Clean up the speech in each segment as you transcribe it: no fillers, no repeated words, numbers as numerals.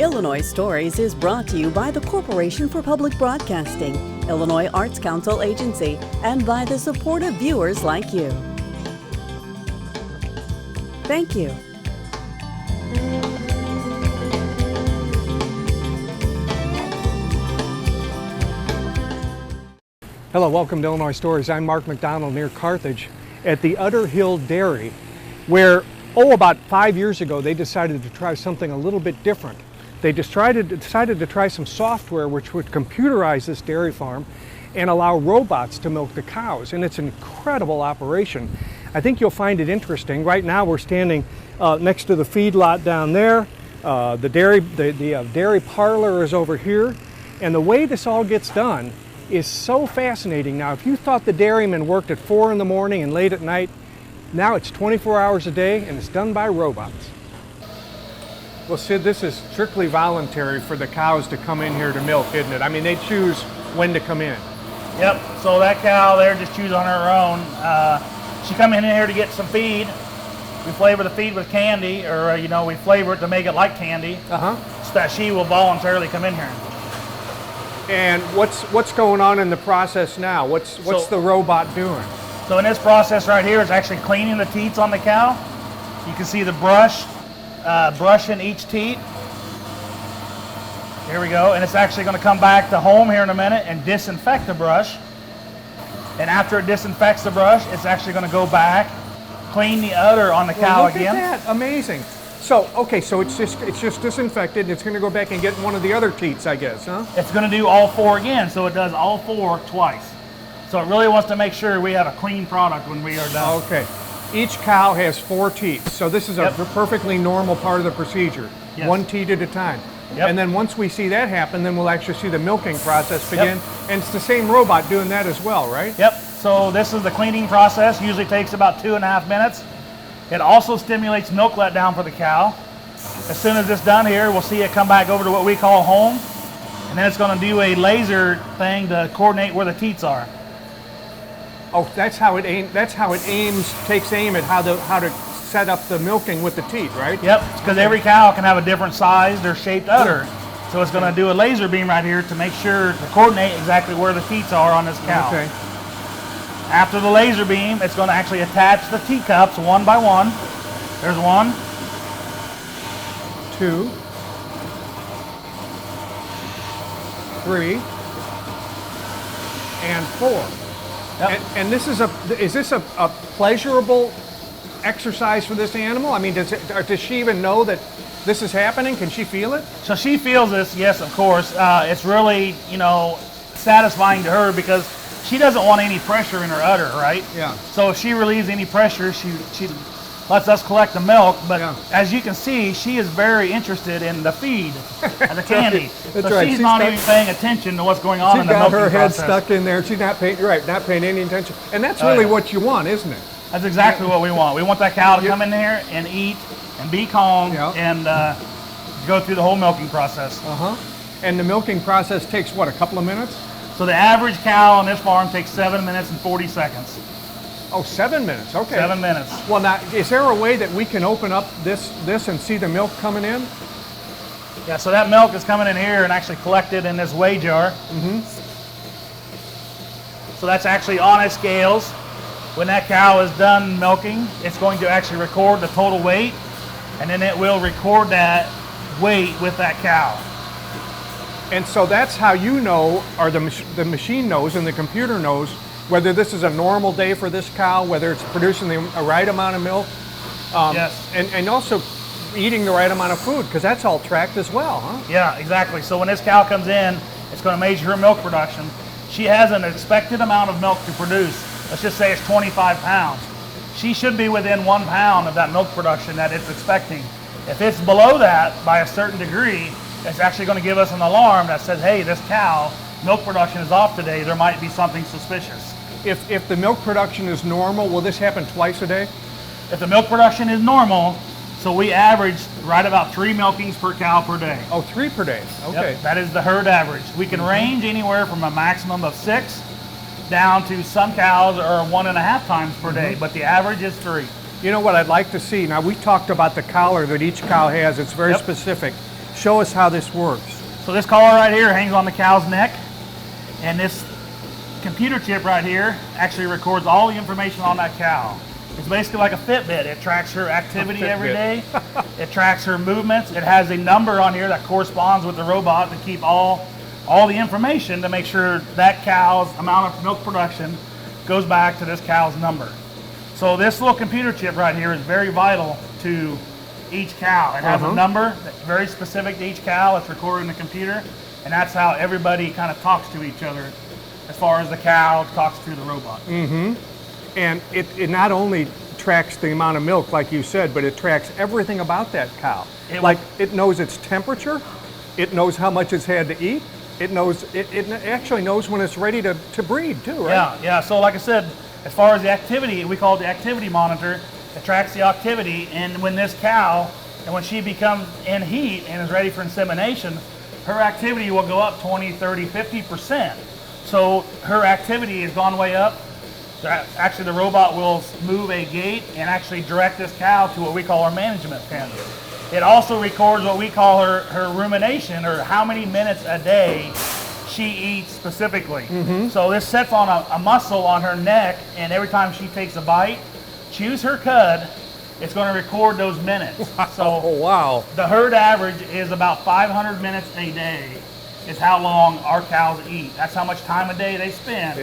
Illinois Stories is brought to you by the Corporation for Public Broadcasting, Illinois Arts Council Agency, and by the support of viewers like you. Thank you. Hello, welcome to Illinois Stories. I'm Mark McDonald near Carthage at the Udder Hill Dairy, where, about 5 years ago, they decided to try something a little bit different. They decided to try some software which would computerize this dairy farm and allow robots to milk the cows, and it's an incredible operation. I think you'll find it interesting. Right now we're standing next to the feedlot down there. The dairy parlor is over here, and the way this all gets done is so fascinating. Now, if you thought the dairyman worked at 4 in the morning and late at night, now it's 24 hours a day and it's done by robots. Well, Sid, this is strictly voluntary for the cows to come in here to milk, isn't it? I mean, they choose when to come in. Yep, so that cow there just chooses on her own. She come in here to get some feed. We flavor the feed with candy, or we flavor it to make it like candy, so that she will voluntarily come in here. And what's going on in the process now? What's the robot doing? So in this process right here, it's actually cleaning the teats on the cow. You can see the brushing each teat. Here we go, and it's actually going to come back to home here in a minute and disinfect the brush. And after it disinfects the brush, it's actually going to go back, clean the udder on the cow again. Look at that, amazing. So, okay, so it's just disinfected, and it's going to go back and get one of the other teats, I guess, huh? It's going to do all 4 again, so it does all 4 twice. So it really wants to make sure we have a clean product when we are done. Okay. Each cow has 4 teats, so this is a perfectly normal part of the procedure. Yes. 1 teat at a time. Yep. And then once we see that happen, then we'll actually see the milking process begin. Yep. And it's the same robot doing that as well, right? Yep. So this is the cleaning process. Usually takes about 2.5 minutes. It also stimulates milk letdown for the cow. As soon as it's done here, we'll see it come back over to what we call home. And then it's going to do a laser thing to coordinate where the teats are. Oh, that's how it takes aim at how to set up the milking with the teat, right? Yep, because every cow can have a different sized or shaped udder. So it's going to do a laser beam right here to make sure to coordinate exactly where the teats are on this cow. Okay. After the laser beam, it's going to actually attach the teacups one by one. There's 1, 2, 3, and 4. Yep. And this is this a pleasurable exercise for this animal? I mean, does she even know that this is happening? Can she feel it? So she feels this, yes, of course. It's really, satisfying to her because she doesn't want any pressure in her udder, right? Yeah. So if she relieves any pressure, she lets us collect the milk. But as you can see, she is very interested in the feed and the candy. That's so right. She's not even paying attention to what's going on in the milking process. She's got her head stuck in there. She's not paying any attention. And that's really what you want, isn't it? That's exactly what we want. We want that cow to come in here and eat and be calm and go through the whole milking process. And the milking process takes, what, a couple of minutes? So the average cow on this farm takes 7 minutes and 40 seconds. Oh, 7 minutes, okay. 7 minutes. Well, now, is there a way that we can open up this and see the milk coming in? Yeah, so that milk is coming in here and actually collected in this weigh jar. So that's actually on its scales. When that cow is done milking, it's going to actually record the total weight, and then it will record that weight with that cow. And so that's how you know, or the machine knows and the computer knows, whether this is a normal day for this cow, whether it's producing the right amount of milk, yes, and also eating the right amount of food, because that's all tracked as well, huh? Yeah, exactly. So when this cow comes in, it's going to measure her milk production. She has an expected amount of milk to produce. Let's just say it's 25 pounds. She should be within 1 pound of that milk production that it's expecting. If it's below that by a certain degree, it's actually going to give us an alarm that says, hey, this cow, milk production is off today. There might be something suspicious. If the milk production is normal, will this happen twice a day? If the milk production is normal, so we average right about 3 milkings per cow per day. Oh, 3 per day, okay. Yep, that is the herd average. We can range anywhere from a maximum of 6 down to some cows are 1.5 times per day, but the average is 3. You know what I'd like to see? Now, we talked about the collar that each cow has. It's very specific. show us how this works. So this collar right here hangs on the cow's neck, and this computer chip right here actually records all the information on that cow. It's basically like a Fitbit. It tracks her activity every day. It tracks her movements. It has a number on here that corresponds with the robot to keep all the information to make sure that cow's amount of milk production goes back to this cow's number. So this little computer chip right here is very vital to each cow. It has a number that's very specific to each cow. It's recorded in the computer, and that's how everybody kind of talks to each other as far as the cow talks to the robot. And it not only tracks the amount of milk, like you said, but it tracks everything about that cow. It knows its temperature, it knows how much it's had to eat, it actually knows when it's ready to breed too, right? Yeah. So like I said, as far as the activity, we call it the activity monitor. It tracks the activity, and when this cow, and when she becomes in heat and is ready for insemination, her activity will go up 20, 30, 50%. So her activity has gone way up. Actually, the robot will move a gate and actually direct this cow to what we call our management pen. It also records what we call her rumination, or how many minutes a day she eats specifically. So this sets on a muscle on her neck, and every time she takes a bite, chews her cud, it's going to record those minutes. So the herd average is about 500 minutes a day is how long our cows eat. That's how much time a day they spend.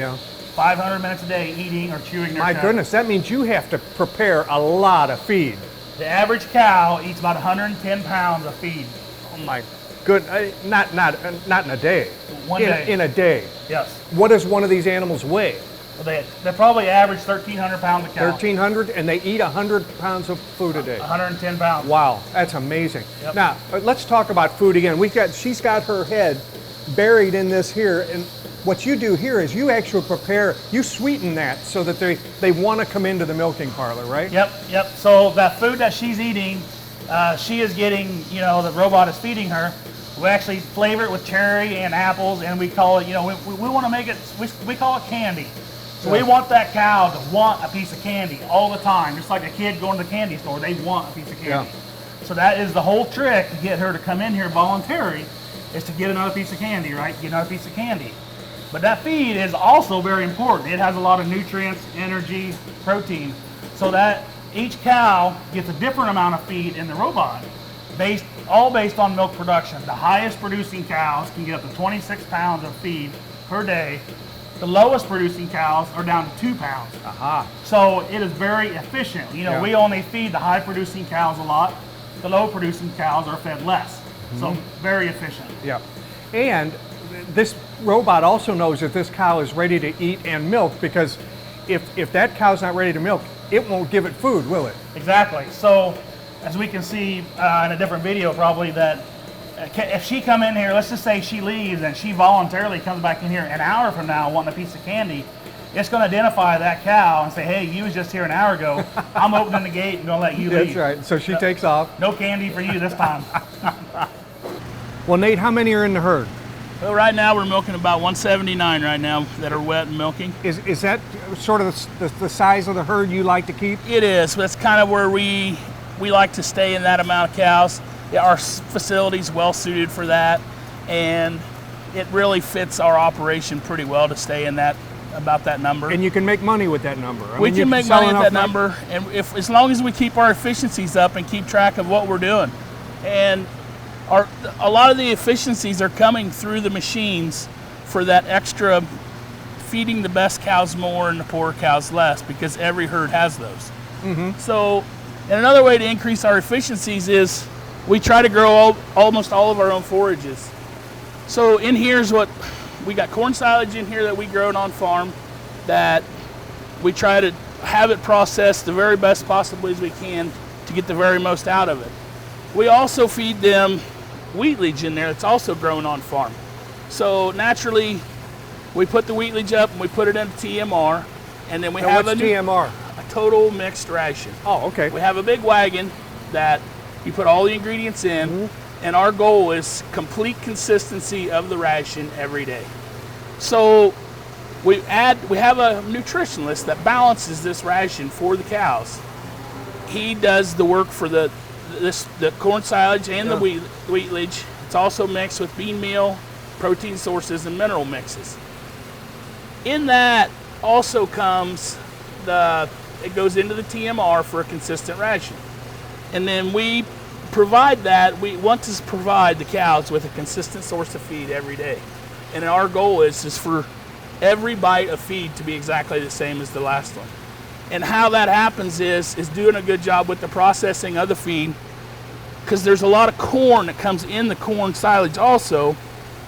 500 minutes a day eating or chewing their cud. My goodness, that means you have to prepare a lot of feed. The average cow eats about 110 pounds of feed. Oh my goodness, not in a day. One day. In a day. Yes. What does one of these animals weigh? Well, they probably average 1,300 pounds a cow. 1,300, and they eat 100 pounds of food a day. 110 pounds. Wow, that's amazing. Yep. Now, let's talk about food again. She's got her head buried in this here, and what you do here is you actually you sweeten that so that they want to come into the milking parlor, right? Yep. So that food that she's eating, she is getting, the robot is feeding her. We actually flavor it with cherry and apples, and we call it, we want to make it, we call it candy. So we want that cow to want a piece of candy all the time, just like a kid going to the candy store. They want a piece of candy. So that is the whole trick to get her to come in here voluntary, is to get another piece of candy, right? Get another piece of candy. But that feed is also very important. It has a lot of nutrients, energy, protein, so that each cow gets a different amount of feed in the robot, all based on milk production. The highest producing cows can get up to 26 pounds of feed per day. The lowest producing cows are down to 2 pounds. So it is very efficient. We only feed the high producing cows a lot. The low producing cows are fed less. So very efficient. Yeah. And this robot also knows if this cow is ready to eat and milk, because if that cow's not ready to milk, it won't give it food, will it? Exactly. So as we can see in a different video probably, that if she come in here, let's just say she leaves and she voluntarily comes back in here an hour from now wanting a piece of candy, it's going to identify that cow and say, hey, you was just here an hour ago. I'm opening the gate and going to let you leave. That's right. So she takes off. No candy for you this time. Well, Nate, how many are in the herd? Well, right now we're milking about 179 right now that are wet and milking. Is that sort of the size of the herd you like to keep? It is. That's kind of where we like to stay in that amount of cows. Our facility's well suited for that, and it really fits our operation pretty well to stay in about that number. And you can make money with that number. We can make money with that number, and as long as we keep our efficiencies up and keep track of what we're doing. And a lot of the efficiencies are coming through the machines for that extra feeding the best cows more and the poorer cows less, because every herd has those. So, and another way to increase our efficiencies is we try to grow almost all of our own forages. So in here's what we got: corn silage in here that we grow on farm, that we try to have it processed the very best possibly as we can to get the very most out of it. We also feed them wheatlage in there that's also grown on farm. So naturally, we put the wheatlage up and we put it into TMR, and then we have TMR? A total mixed ration. Oh, okay. We have a big wagon that you put all the ingredients in, and our goal is complete consistency of the ration every day. So we have a nutritionist that balances this ration for the cows. He does the work for the corn silage and the wheatlage, It's also mixed with bean meal, protein sources, and mineral mixes. In that also comes it goes into the TMR for a consistent ration. And then we provide that, we want to provide the cows with a consistent source of feed every day. And our goal is for every bite of feed to be exactly the same as the last one. And how that happens is doing a good job with the processing of the feed, because there's a lot of corn that comes in the corn silage also,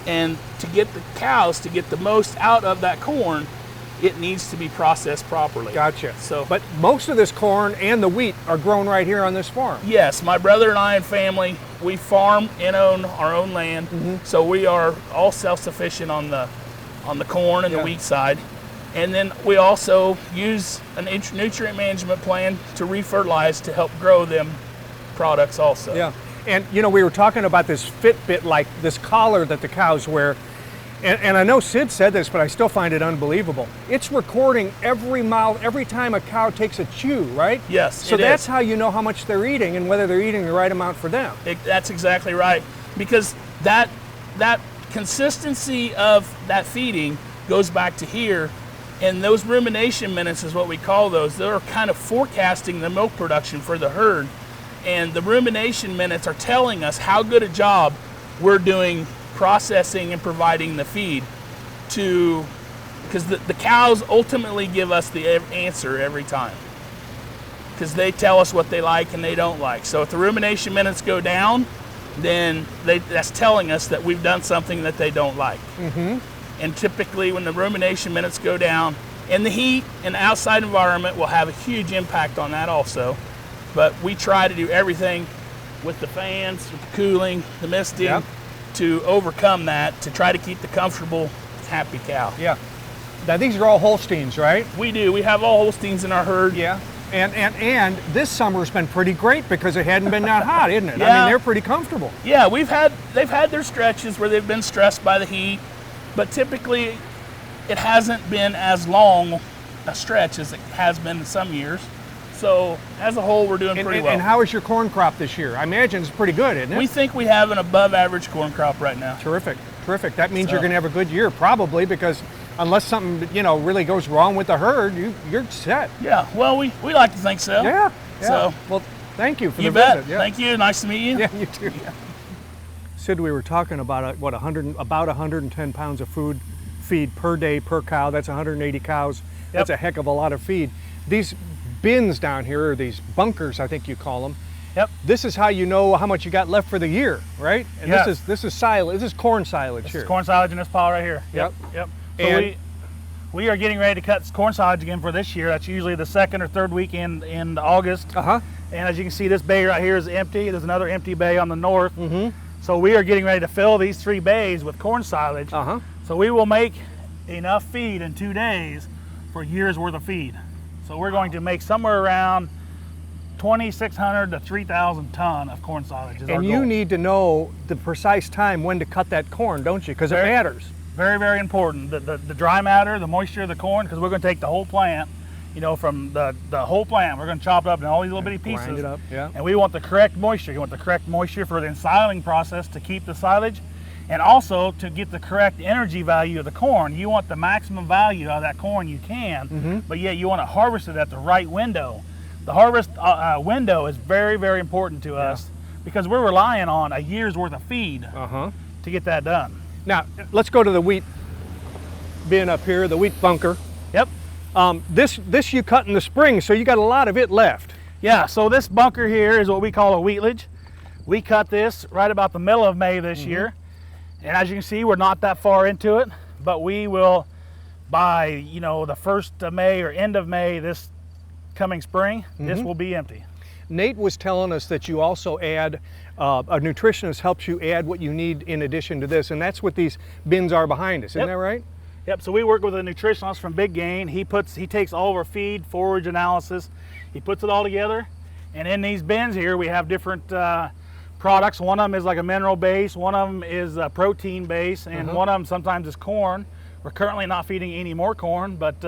and to get the cows to get the most out of that corn, it needs to be processed properly. Gotcha. So, but most of this corn and the wheat are grown right here on this farm. Yes, my brother and I and family, we farm and own our own land, so we are all self-sufficient on the corn and the wheat side. And then we also use a nutrient management plan to refertilize to help grow them products also. Yeah, and you know, we were talking about this Fitbit, like this collar that the cows wear. And I know Sid said this, but I still find it unbelievable. It's recording every time a cow takes a chew, right? Yes, so that's how you know how much they're eating and whether they're eating the right amount for them. That's exactly right, because that consistency of that feeding goes back to here, and those rumination minutes is what we call those. They're kind of forecasting the milk production for the herd, and the rumination minutes are telling us how good a job we're doing processing and providing the feed to, because the cows ultimately give us the answer every time, because they tell us what they like and they don't like. So if the rumination minutes go down, then that's telling us that we've done something that they don't like. And typically when the rumination minutes go down, and the heat and the outside environment will have a huge impact on that also, but we try to do everything with the fans, with the cooling, the misting, to overcome that, to try to keep the comfortable, happy cow. Yeah. Now these are all Holsteins, right? We do. We have all Holsteins in our herd. Yeah. And this summer's been pretty great because it hadn't been that hot, isn't it? Yeah. I mean, they're pretty comfortable. Yeah, they've had their stretches where they've been stressed by the heat, but typically it hasn't been as long a stretch as it has been in some years. So as a whole, we're doing pretty well. And how is your corn crop this year? I imagine it's pretty good, isn't it? We think we have an above average corn crop right now. Terrific, terrific. That means you're going to have a good year, probably, because unless something really goes wrong with the herd, you're set. Yeah, well, we like to think so. Yeah. So, well, thank you for the you bet. visit. Yeah. Thank you. Nice to meet you. Yeah, you too. Yeah. Sid, we were talking about about 110 pounds of feed per day per cow. That's 180 cows. That's a heck of a lot of feed. These bins down here, or these bunkers, I think you call them. Yep. This is how you know how much you got left for the year, right? And Yes. this is silage. This is corn silage This here. is corn silage in this pile right here. Yep. Yep. So And we are getting ready to cut corn silage again for this year. That's usually the second or third weekend in August. Uh-huh. And as you can see, this bay right here is empty. There's another empty bay on the north. So we are getting ready to fill these 3 bays with corn silage. Uh-huh. So we will make enough feed in 2 days for a year's worth of feed. So we're going to make somewhere around 2,600 to 3,000 ton of corn silage is our And goal. you need to know the precise time when to cut that corn, don't you? Because it matters. Very, very important. The dry matter, the moisture of the corn, because we're going to take the whole plant, from the whole plant. We're going to chop it up in all these little bitty pieces. Grind it up, yeah. And we want the correct moisture. You want the correct moisture for the ensiling process to keep the silage, and also to get the correct energy value of the corn. You want the maximum value out of that corn you can, but yet you want to harvest it at the right window. The harvest window is very, very important to us because we're relying on a year's worth of feed to get that done. Now, let's go to the wheat bin up here, the wheat bunker. Yep. This you cut in the spring, so you got a lot of it left. Yeah, so this bunker here is what we call a wheatlage. We cut this right about the middle of May this year. And as you can see, we're not that far into it, but we will, by the 1st of May or end of May this coming spring, this will be empty. Nate was telling us that you also add, a nutritionist helps you add what you need in addition to this, and that's what these bins are behind us, isn't that right? Yep, so we work with a nutritionist from Big Gain. He takes all of our feed, forage analysis, he puts it all together, and in these bins here we have different products. One of them is like a mineral base, one of them is a protein base, and one of them sometimes is corn. We're currently not feeding any more corn, but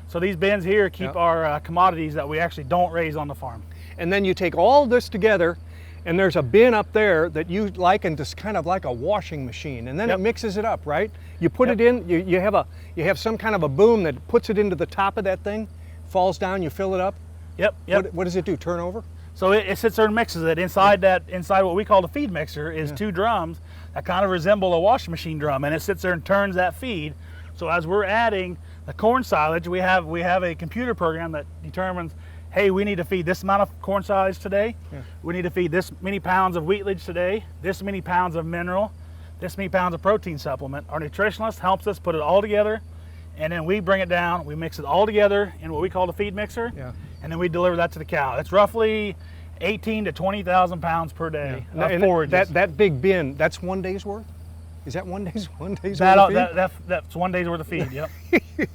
so these bins here keep our commodities that we actually don't raise on the farm. And then you take all this together And there's a bin up there that you liken to kind of like a washing machine, and then it mixes it up, right? You put it in. You have some kind of a boom that puts it into the top of that thing, falls down. You fill it up. Yep. What does it do? Turn over? So it sits there and mixes it. Inside what we call the feed mixer is 2 drums that kind of resemble a washing machine drum, and it sits there and turns that feed. So as we're adding the corn silage, we have a computer program that determines, hey, we need to feed this amount of corn silage today. We need to feed this many pounds of wheatledge today, this many pounds of mineral, this many pounds of protein supplement. Our nutritionist helps us put it all together, and then we bring it down, we mix it all together in what we call the feed mixer, and then we deliver that to the cow. It's roughly 18 to 20,000 pounds per day of forages. That big bin, that's 1 day's worth? Is that one day's worth of feed? That's 1 day's worth of feed, yep.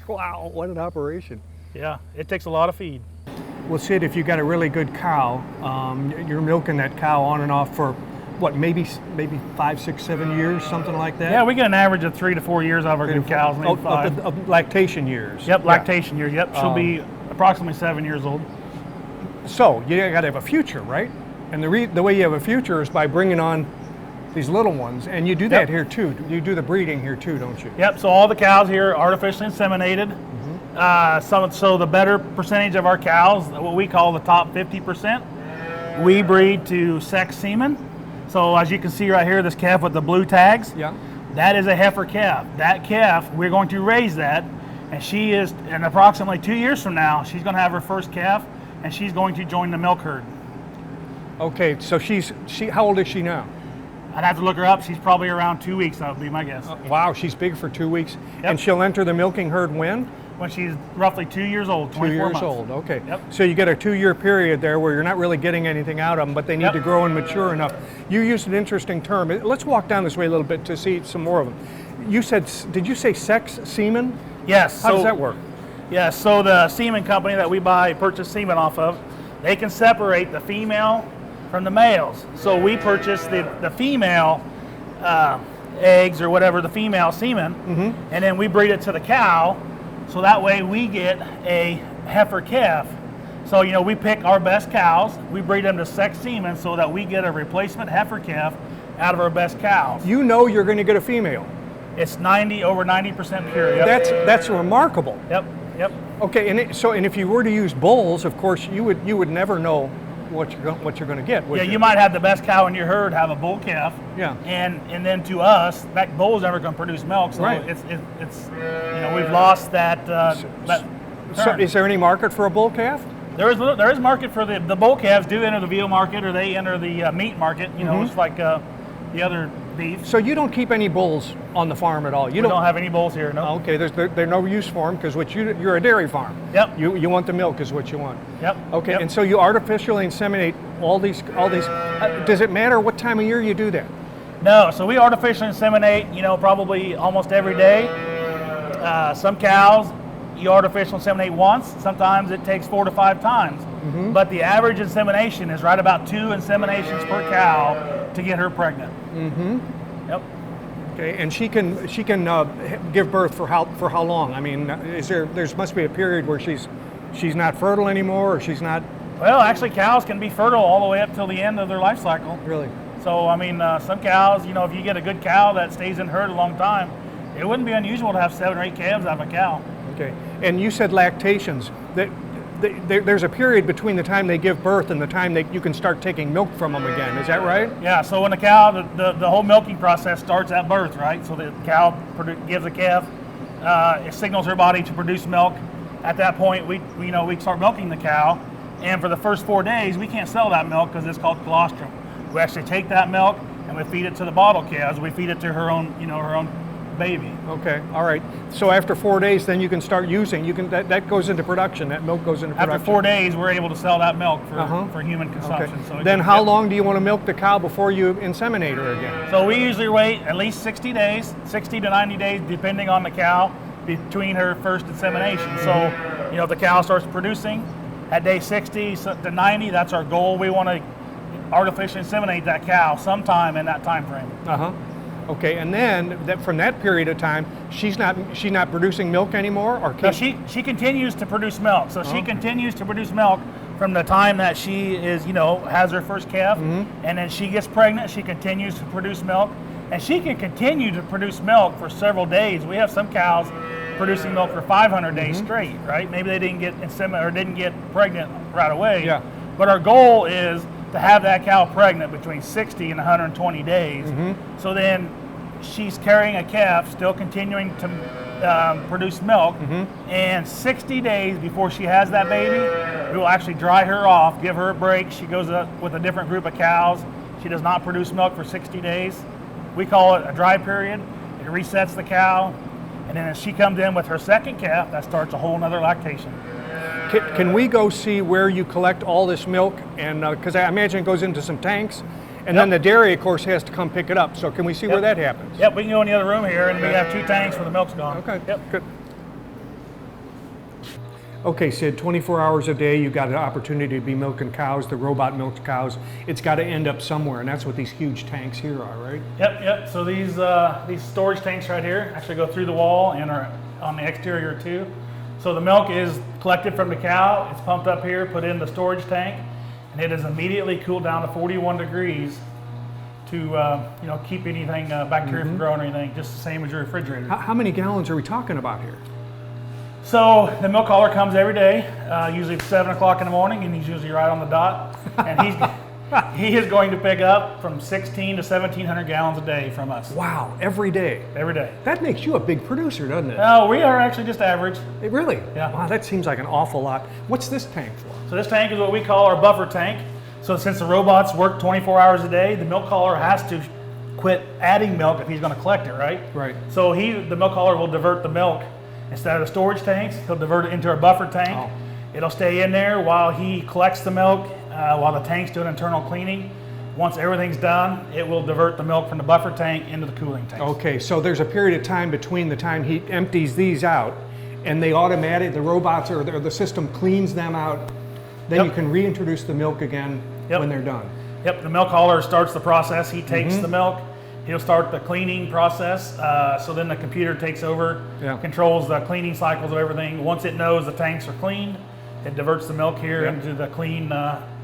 Wow, what an operation. Yeah, it takes a lot of feed. Well, Sid, if you've got a really good cow, you're milking that cow on and off for what, maybe 5, 6, 7 years, something like that? Yeah, we get an average of 3 to 4 years out of our good cows, maybe 5. Of lactation years. Yep, lactation years. Yep, she'll be approximately 7 years old. So you got to have a future, right? And the way you have a future is by bringing on these little ones, and you do that here too. You do the breeding here too, don't you? Yep. So all the cows here are artificially inseminated. So the better percentage of our cows, what we call the top 50%, we breed to sex semen. So as you can see right here, this calf with the blue tags, that is a heifer calf. That calf, we're going to raise that, and she is, in approximately 2 years from now, she's going to have her first calf, and she's going to join the milk herd. Okay, so how old is she now? I'd have to look her up. She's probably around 2 weeks, that would be my guess. Wow, she's big for 2 weeks. And she'll enter the milking herd when? When she's roughly 2 years old, 24 months. 2 years old, okay. Yep. So you get a 2-year period there where you're not really getting anything out of them, but they need to grow and mature enough. You used an interesting term. Let's walk down this way a little bit to see some more of them. You said, did you say sex semen? Yes. How does that work? Yes, so the semen company that we purchase semen off of, they can separate the female from the males. So we purchase the female eggs or whatever, the female semen, and then we breed it to the cow, so that way we get a heifer calf. So, we pick our best cows, we breed them to sex semen so that we get a replacement heifer calf out of our best cows. You know you're going to get a female. It's over 90% pure. Yep. That's remarkable. Yep. Okay, and if you were to use bulls, of course, you would never know what you're going to get. You might have the best cow in your herd have a bull calf. Yeah. And then to us, that bull's never going to produce milk. So it's we've lost that. So is there any market for a bull calf? There is market for the bull calves. Do enter the veal market, or they enter the meat market. It's like the other beef. So you don't keep any bulls on the farm at all? We don't have any bulls here, no. Okay, there's no use for them because you're a dairy farm. Yep. You want the milk is what you want. Yep. Okay, yep. And so you artificially inseminate all these. Does it matter what time of year you do that? No, so we artificially inseminate, probably almost every day. Some cows, you artificial inseminate once. Sometimes it takes 4 to 5 times. But the average insemination is right about 2 inseminations per cow to get her pregnant. Yep. Okay, and she can give birth for how long? I mean, there must be a period where she's not fertile anymore, or she's not. Well, actually, cows can be fertile all the way up till the end of their life cycle. Really? So I mean, some cows, if you get a good cow that stays in herd a long time, it wouldn't be unusual to have 7 or 8 calves out of a cow. Okay, and you said lactations. There's a period between the time they give birth and the time you can start taking milk from them again. Is that right? Yeah. So when the cow, the whole milking process starts at birth, right? So the cow gives a calf, it signals her body to produce milk. At that point, we start milking the cow, and for the first 4 days, we can't sell that milk because it's called colostrum. We actually take that milk and we feed it to the bottle calves. We feed it to her own baby. Okay, all right. So after 4 days, then you can start using. That goes into production. That milk goes into production. After 4 days, we're able to sell that milk for human consumption. Okay. So then how long do you want to milk the cow before you inseminate her again? So we usually wait at least 60 days, 60 to 90 days, depending on the cow, between her first insemination. So, if the cow starts producing at day 60 to 90, that's our goal. We want to artificially inseminate that cow sometime in that time frame. Okay, and then from that period of time, she's not producing milk anymore, or no, she continues to produce milk. So she continues to produce milk from the time that she is, has her first calf, and then she gets pregnant, she continues to produce milk, and she can continue to produce milk for several days. We have some cows producing milk for 500 days straight, right? Maybe they didn't get inseminated or didn't get pregnant right away. Yeah. But our goal is to have that cow pregnant between 60 and 120 days. So then she's carrying a calf, still continuing to produce milk, and 60 days before she has that baby, we will actually dry her off, give her a break. She goes up with a different group of cows. She does not produce milk for 60 days. We call it a dry period. It resets the cow, and then as she comes in with her second calf, that starts a whole nother lactation. Can we go see where you collect all this milk? And because I imagine it goes into some tanks, and then the dairy, of course, has to come pick it up. So can we see where that happens? Yep, we can go in the other room here, and we have 2 tanks where the milk's gone. Okay, Yep. good. Okay, Sid, 24 hours a day, you've got an opportunity to be milking cows, the robot milks cows. It's got to end up somewhere, and that's what these huge tanks here are, right? Yep. So these storage tanks right here actually go through the wall and are on the exterior too. So the milk is collected from the cow, it's pumped up here, put in the storage tank, and it is immediately cooled down to 41 degrees to keep anything bacteria from growing or anything, just the same as your refrigerator. How many gallons are we talking about here? So the milk hauler comes every day, usually at 7 o'clock in the morning, and he's usually right on the dot. And he is going to pick up from 16 to 1,700 gallons a day from us. Wow, every day? Every day. That makes you a big producer, doesn't it? No, we are actually just average. Really? Yeah. Wow, that seems like an awful lot. What's this tank for? So this tank is what we call our buffer tank. So since the robots work 24 hours a day, the milk hauler has to quit adding milk if he's going to collect it, right? Right. So the milk hauler will divert the milk. Instead of the storage tanks, he'll divert it into a buffer tank. Oh. It'll stay in there while he collects the milk, while the tank's doing internal cleaning. Once everything's done, it will divert the milk from the buffer tank into the cooling tank. Okay, so there's a period of time between the time he empties these out and the robots or the system cleans them out. Then you can reintroduce the milk again when they're done. Yep, the milk hauler starts the process. He takes the milk. He'll start the cleaning process, so then the computer takes over, controls the cleaning cycles of everything. Once it knows the tanks are cleaned, it diverts the milk here into the clean,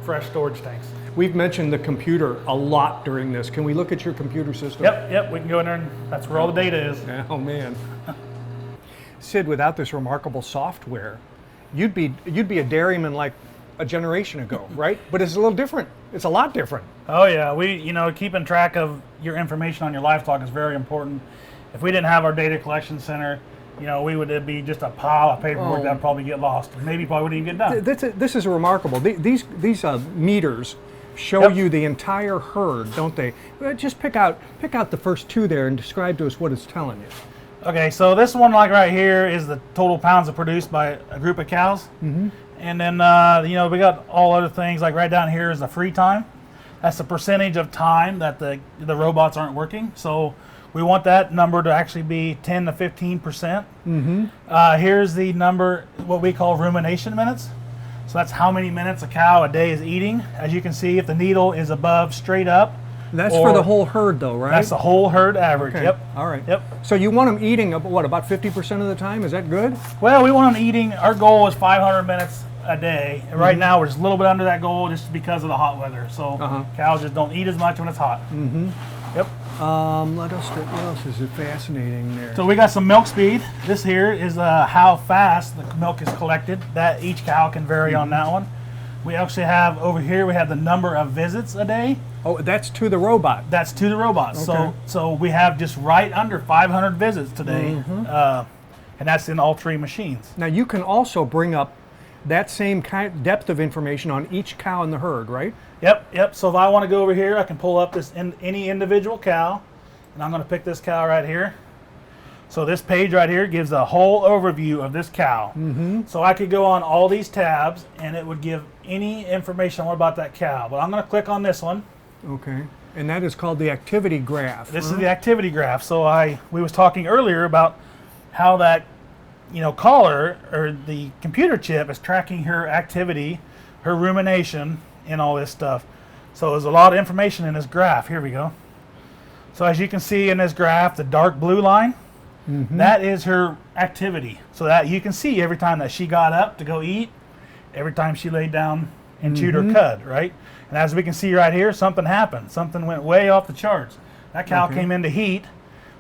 fresh storage tanks. We've mentioned the computer a lot during this. Can we look at your computer system? Yep, we can go in there and that's where all the data is. Oh man. Sid, without this remarkable software, you'd be a dairyman like a generation ago, right? But it's a little different. It's a lot different. Oh yeah, keeping track of your information on your livestock is very important. If we didn't have our data collection center, it'd be just a pile of paperwork that'd probably get lost. Maybe probably wouldn't even get done. This is remarkable. These meters show you the entire herd, don't they? Just pick out the first 2 there and describe to us what it's telling you. Okay, so this one, like right here, is the total pounds produced by a group of cows. And then, we got all other things, like right down here is the free time. That's the percentage of time that the robots aren't working. So we want that number to actually be 10 to 15%. Here's the number, what we call rumination minutes. So that's how many minutes a cow a day is eating. As you can see, if the needle is above straight up. That's for the whole herd though, right? That's the whole herd average, okay. Yep. All right. Yep. So you want them eating, about 50% of the time? Is that good? Well, we want them eating, our goal is 500 minutes a day. And right now we're just a little bit under that goal just because of the hot weather. So cows just don't eat as much when it's hot. Yep. What else is it fascinating there? So we got some milk speed. This here is how fast the milk is collected. That each cow can vary on that one. We actually have over here, we have the number of visits a day. Oh, that's to the robot. That's to the robots. Okay. So we have just right under 500 visits today, and that's in all 3 machines. Now you can also bring up that same depth of information on each cow in the herd, right? Yep. So if I want to go over here, I can pull up any individual cow, and I'm going to pick this cow right here. So this page right here gives a whole overview of this cow. So I could go on all these tabs, and it would give any information about that cow. But I'm going to click on this one. Okay. And that is called the activity graph. This is the activity graph. So we was talking earlier about how that collar or the computer chip is tracking her activity, her rumination, and all this stuff. So there's a lot of information in this graph. Here we go. So as you can see in this graph, the dark blue line, that is her activity. So that you can see every time that she got up to go eat, every time she laid down and chewed her cud, right? And as we can see right here, something happened. Something went way off the charts. That cow came into heat,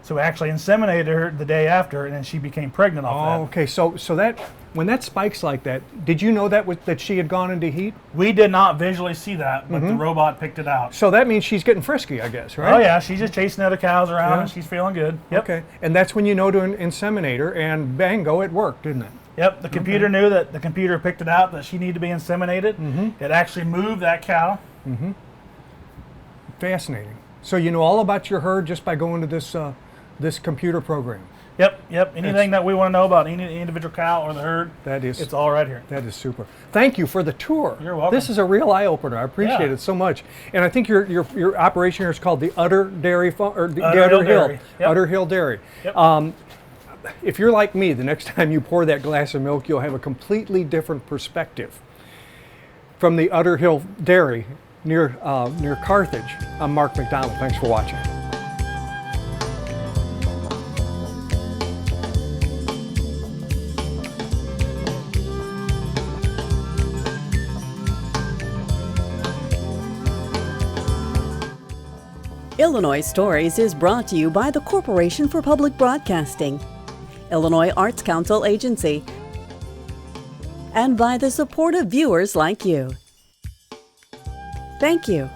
so we actually inseminated her the day after, and then she became pregnant off that. Okay, so that when that spikes like that, did you know that she had gone into heat? We did not visually see that, but the robot picked it out. So that means she's getting frisky, I guess, right? Oh yeah, she's just chasing other cows around, and she's feeling good. Yep. Okay, and that's when you know to inseminate her, and bango, it worked, didn't it? Yep, the computer knew that the computer picked it out that she needed to be inseminated. It actually moved that cow. Fascinating. So you know all about your herd just by going to this computer program. Yep. Anything that we want to know about any individual cow or the herd, it's all right here. That is super. Thank you for the tour. You're welcome. This is a real eye opener. I appreciate it so much. And I think your operation here is called the Udder Dairy or the Udder Hill. Udder Hill Dairy. Yep. If you're like me, the next time you pour that glass of milk, you'll have a completely different perspective. From the Udder Hill Dairy near Carthage, I'm Mark McDonald. Thanks for watching. Illinois Stories is brought to you by the Corporation for Public Broadcasting, Illinois Arts Council Agency, and by the support of viewers like you. Thank you.